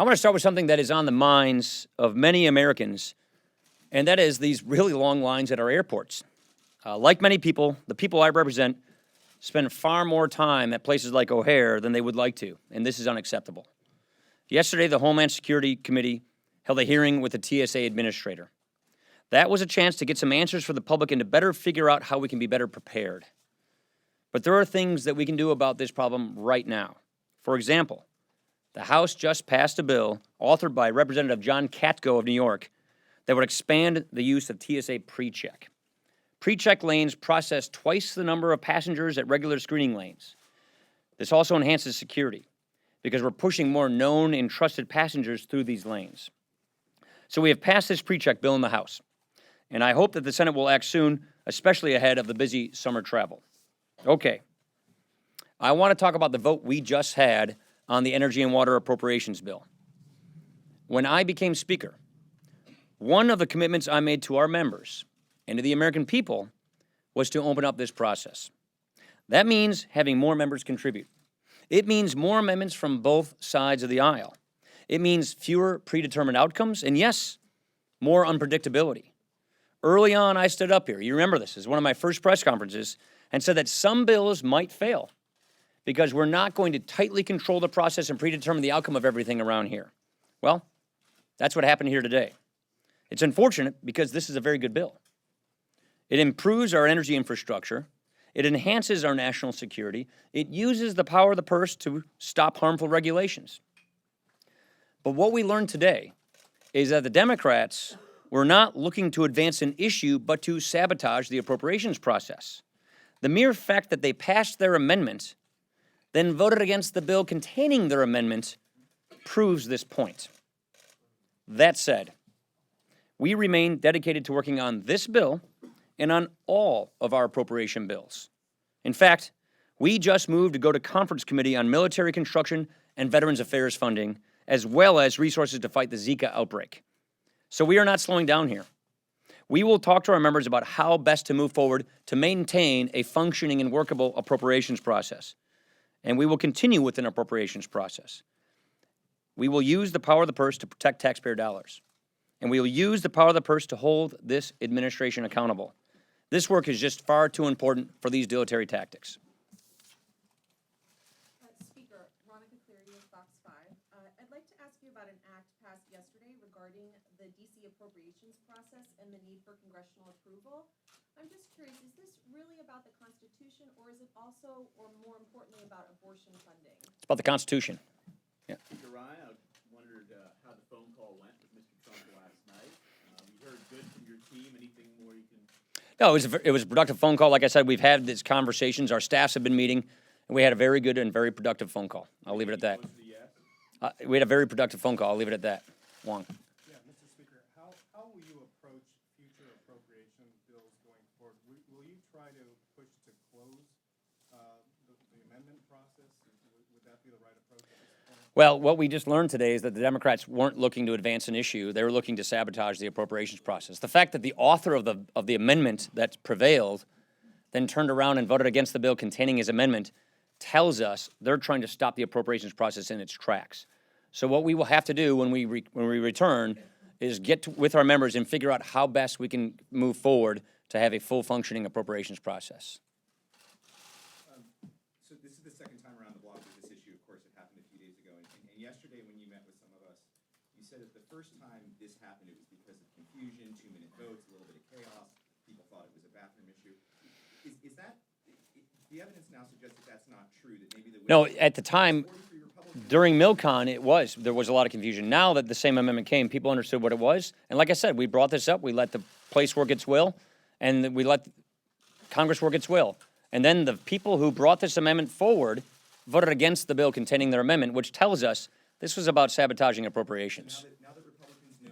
I want to start with something that is on the minds of many Americans, and that is these really long lines at our airports. Like many people, the people I represent spend far more time at places like O'Hare than they would like to, and this is unacceptable. Yesterday, the Homeland Security Committee held a hearing with the TSA administrator. That was a chance to get some answers for the public and to better figure out how we can be better prepared. But there are things that we can do about this problem right now. For example, the House just passed a bill authored by Representative John Katko of New York that would expand the use of TSA PreCheck. PreCheck lanes process twice the number of passengers at regular screening lanes. This also enhances security because we're pushing more known and trusted passengers through these lanes. So we have passed this PreCheck bill in the House, and I hope that the Senate will act soon, especially ahead of the busy summer travel. Okay, I want to talk about the vote we just had on the Energy and Water Appropriations Bill. When I became Speaker, one of the commitments I made to our members and to the American people was to open up this process. That means having more members contribute. It means more amendments from both sides of the aisle. It means fewer predetermined outcomes, and yes, more unpredictability. Early on, I stood up here, you remember this, as one of my first press conferences, and said that some bills might fail because we're not going to tightly control the process and predetermine the outcome of everything around here. Well, that's what happened here today. It's unfortunate because this is a very good bill. It improves our energy infrastructure. It enhances our national security. It uses the power of the purse to stop harmful regulations. But what we learned today is that the Democrats were not looking to advance an issue, but to sabotage the appropriations process. The mere fact that they passed their amendment, then voted against the bill containing their amendment, proves this point. That said, we remain dedicated to working on this bill and on all of our appropriation bills. In fact, we just moved to go to conference committee on military construction and Veterans Affairs funding, as well as resources to fight the Zika outbreak. So we are not slowing down here. We will talk to our members about how best to move forward to maintain a functioning and workable appropriations process. And we will continue with an appropriations process. We will use the power of the purse to protect taxpayer dollars. And we will use the power of the purse to hold this administration accountable. This work is just far too important for these dilatory tactics. Speaker, Veronica Clarity of Fox 5. I'd like to ask you about an act passed yesterday regarding the D.C. appropriations process and the need for congressional approval. I'm just curious, is this really about the Constitution, or is it also, or more importantly, about abortion funding? It's about the Constitution. Yeah. Speaker Ryan, I wondered how the phone call went with Mr. Trump last night. We heard good from your team. Anything more you can? No, it was a productive phone call. Like I said, we've had these conversations. Our staffs have been meeting, and we had a very good and very productive phone call. I'll leave it at that. We had a very productive phone call. I'll leave it at that. Wong. Yeah, Mr. Speaker, how will you approach future appropriation bills going forward? Will you try to push to close the amendment process? Would that be the right approach at this point? Well, what we just learned today is that the Democrats weren't looking to advance an issue. They were looking to sabotage the appropriations process. The fact that the author of the amendment that prevailed then turned around and voted against the bill containing his amendment tells us they're trying to stop the appropriations process in its tracks. So what we will have to do when we return is get with our members and figure out how best we can move forward to have a full functioning appropriations process. So this is the second time around the block with this issue. Of course, it happened a few days ago. And yesterday when you met with some of us, you said that the first time this happened, it was because of confusion, 2-minute votes, a little bit of chaos. People thought it was a bathroom issue. Is that, the evidence now suggests that that's not true, that maybe the... No, at the time, during Milcon, there was a lot of confusion. Now that the same amendment came, people understood what it was. And like I said, we brought this up. We let the place work its will, and we let Congress work its will. And then the people who brought this amendment forward voted against the bill containing their amendment, which tells us this was about sabotaging appropriations. Now that Republicans know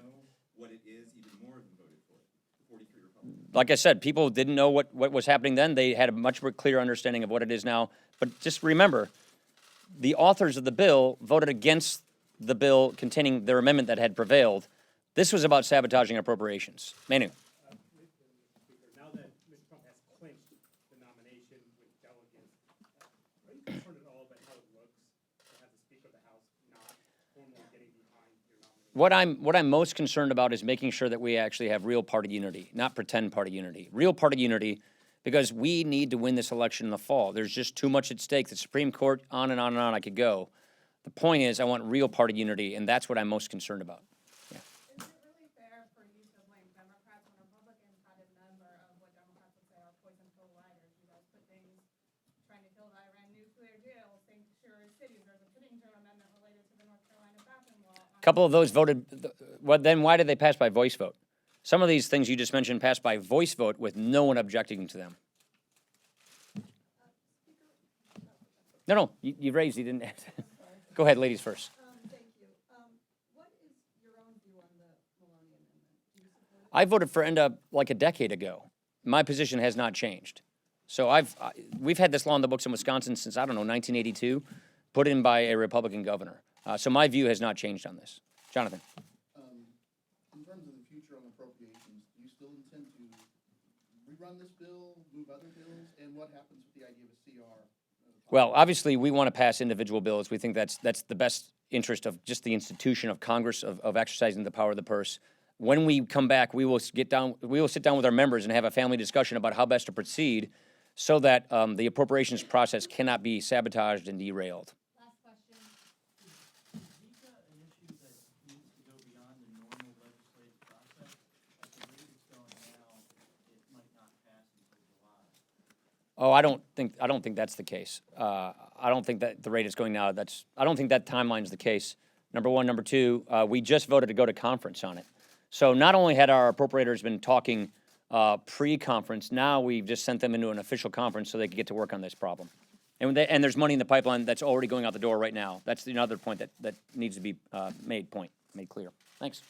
what it is, even more of them voted for it. The 43 Republicans. Like I said, people didn't know what was happening then. They had a much more clear understanding of what it is now. But just remember, the authors of the bill voted against the bill containing their amendment that had prevailed. This was about sabotaging appropriations. Manu. Now that Mr. Trump has clinched the nomination with delegates, are you concerned at all about how it looks to have the Speaker of the House not formally getting behind what I'm most concerned about is making sure that we actually have real party unity, not pretend party unity. Real party unity, because we need to win this election in the fall. There's just too much at stake. The Supreme Court, on and on and on I could go. The point is, I want real party unity, and that's what I'm most concerned about. Is it really fair for you to blame Democrats when Republicans had a number of what Democrats would say are poison pill riders? You guys put things, trying to kill the Iran nuclear deal, sanctuary cities, there's a Whittington amendment related to the North Carolina bathroom law. A couple of those voted, well, then why did they pass by voice vote? Some of these things you just mentioned passed by voice vote with no one objecting to them. No, you raised, you didn't. Go ahead, ladies first. Thank you. What is your own view on the Maloney Amendment? Do you support it? I voted for ENDA like a decade ago. My position has not changed. So we've had this law in the books in Wisconsin since, I don't know, 1982, put in by a Republican governor. So my view has not changed on this. Jonathan? In terms of the future on appropriations, do you still intend to rerun this bill, move other bills, and what happens with the idea of a CR? Well, obviously, we want to pass individual bills. We think that's the best interest of just the institution of Congress, of exercising the power of the purse. When we come back, we will sit down with our members and have a family discussion about how best to proceed so that the appropriations process cannot be sabotaged and derailed. Last question. Is VICA an issue that needs to go beyond the normal legislative process? At the rate it's going now, it might not pass until July. Oh, I don't think that's the case. I don't think that the rate is going now. I don't think that timeline's the case. Number one. Number two, we just voted to go to conference on it. So not only had our appropriators been talking pre-conference, now we've just sent them into an official conference so they can get to work on this problem. And there's money in the pipeline that's already going out the door right now. That's another point that needs to be made clear. Thanks.